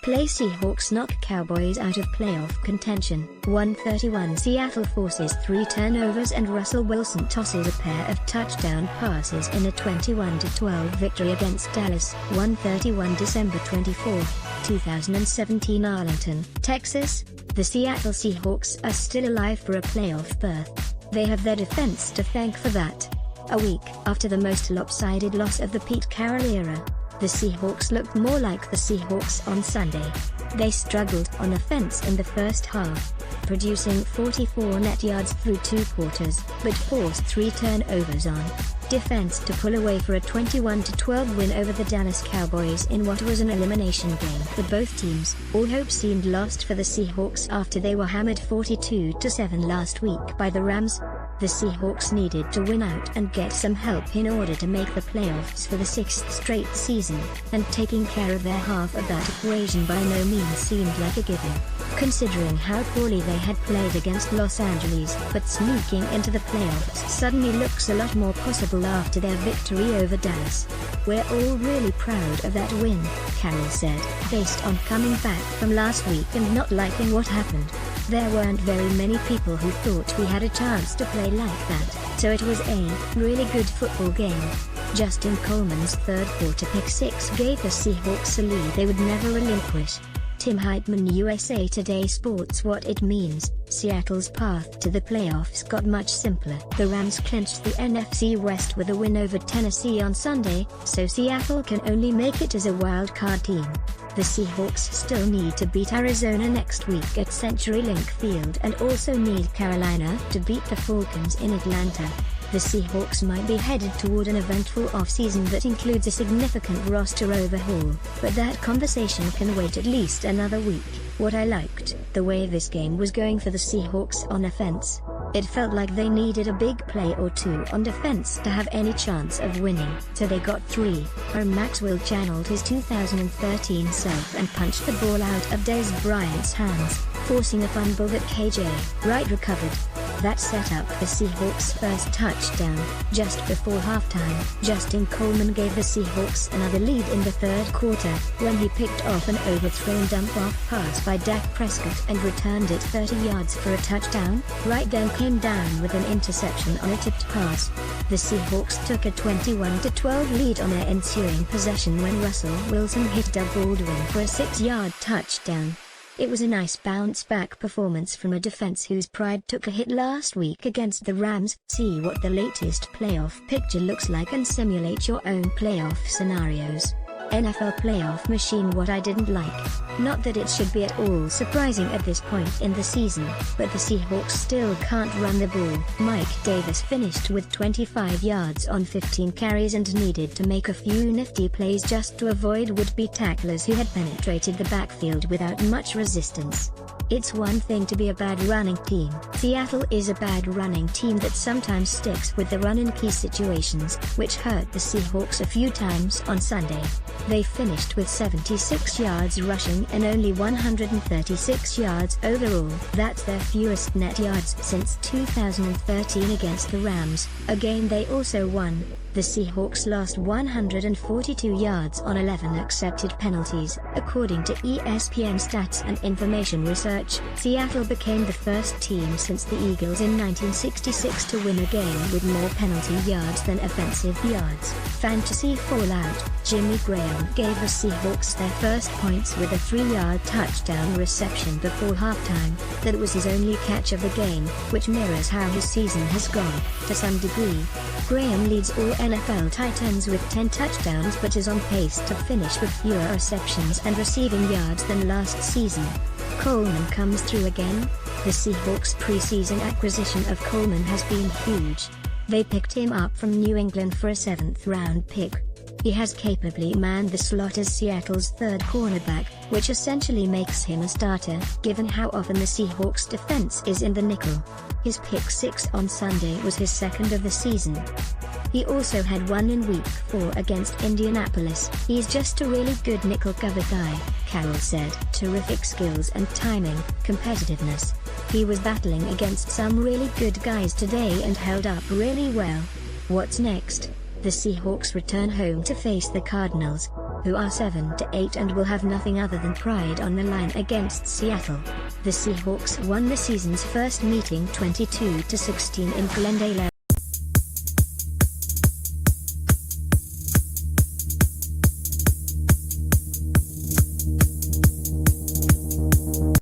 Play Seahawks knock Cowboys out of playoff contention. 131 Seattle forces 3 turnovers and Russell Wilson tosses a pair of touchdown passes in a 21-12 victory against Dallas. 131 December 24, 2017 Arlington, Texas. The Seattle Seahawks are still alive for a playoff berth. They have their defense to thank for that. A week after the most lopsided loss of the Pete Carroll era, the Seahawks looked more like the Seahawks on Sunday. They struggled on offense in the first half, producing 44 net yards through 2 quarters, but forced 3 turnovers on defense to pull away for a 21-12 win over the Dallas Cowboys in what was an elimination game for both teams. All hope seemed lost for the Seahawks after they were hammered 42-7 last week by the Rams. The Seahawks needed to win out and get some help in order to make the playoffs for the 6th straight season, and taking care of their half of that equation by no means seemed like a given, considering how poorly they had played against Los Angeles. But sneaking into the playoffs suddenly looks a lot more possible after their victory over Dallas. "We're all really proud of that win," Carroll said, based on coming back from last week and not liking what happened. "There weren't very many people who thought we had a chance to play like that, so it was a really good football game." Justin Coleman's third quarter pick 6 gave the Seahawks a lead they would never relinquish. Tim Heitman, USA Today Sports. What it means: Seattle's path to the playoffs got much simpler. The Rams clinched the NFC West with a win over Tennessee on Sunday, so Seattle can only make it as a wild-card team. The Seahawks still need to beat Arizona next week at CenturyLink Field and also need Carolina to beat the Falcons in Atlanta. The Seahawks might be headed toward an eventful offseason that includes a significant roster overhaul, but that conversation can wait at least another week. What I liked, the way this game was going for the Seahawks on offense. It felt like they needed a big play or 2 on defense to have any chance of winning, so they got 3. Maxwell channeled his 2013 self and punched the ball out of Dez Bryant's hands, forcing a fumble that KJ Wright recovered. That set up the Seahawks' first touchdown. Just before halftime, Justin Coleman gave the Seahawks another lead in the third quarter, when he picked off an overthrown dump-off pass by Dak Prescott and returned it 30 yards for a touchdown. Wright then came down with an interception on a tipped pass. The Seahawks took a 21-12 lead on their ensuing possession when Russell Wilson hit Doug Baldwin for a 6-yard touchdown. It was a nice bounce-back performance from a defense whose pride took a hit last week against the Rams. See what the latest playoff picture looks like and simulate your own playoff scenarios. NFL playoff machine. What I didn't like. Not that it should be at all surprising at this point in the season, but the Seahawks still can't run the ball. Mike Davis finished with 25 yards on 15 carries and needed to make a few nifty plays just to avoid would-be tacklers who had penetrated the backfield without much resistance. It's one thing to be a bad running team. Seattle is a bad running team that sometimes sticks with the run in key situations, which hurt the Seahawks a few times on Sunday. They finished with 76 yards rushing and only 136 yards overall. That's their fewest net yards since 2013 against the Rams, a game they also won. The Seahawks lost 142 yards on 11 accepted penalties, according to ESPN Stats and Information Research. Seattle became the first team since the Eagles in 1966 to win a game with more penalty yards than offensive yards. Fantasy fallout: Jimmy Graham gave the Seahawks their first points with a 3-yard touchdown reception before halftime. That was his only catch of the game, which mirrors how his season has gone, to some degree. Graham leads all NFL tight ends with 10 touchdowns but is on pace to finish with fewer receptions and receiving yards than last season. Coleman comes through again. The Seahawks' preseason acquisition of Coleman has been huge. They picked him up from New England for a 7th-round pick. He has capably manned the slot as Seattle's third cornerback, which essentially makes him a starter, given how often the Seahawks' defense is in the nickel. His pick 6 on Sunday was his second of the season. He also had one in Week 4 against Indianapolis. He's just a really good nickel cover guy, Carroll said. Terrific skills and timing, competitiveness. He was battling against some really good guys today and held up really well. What's next? The Seahawks return home to face the Cardinals. who are 7-8 and will have nothing other than pride on the line against Seattle. The Seahawks won the season's first meeting 22-16 in Glendale,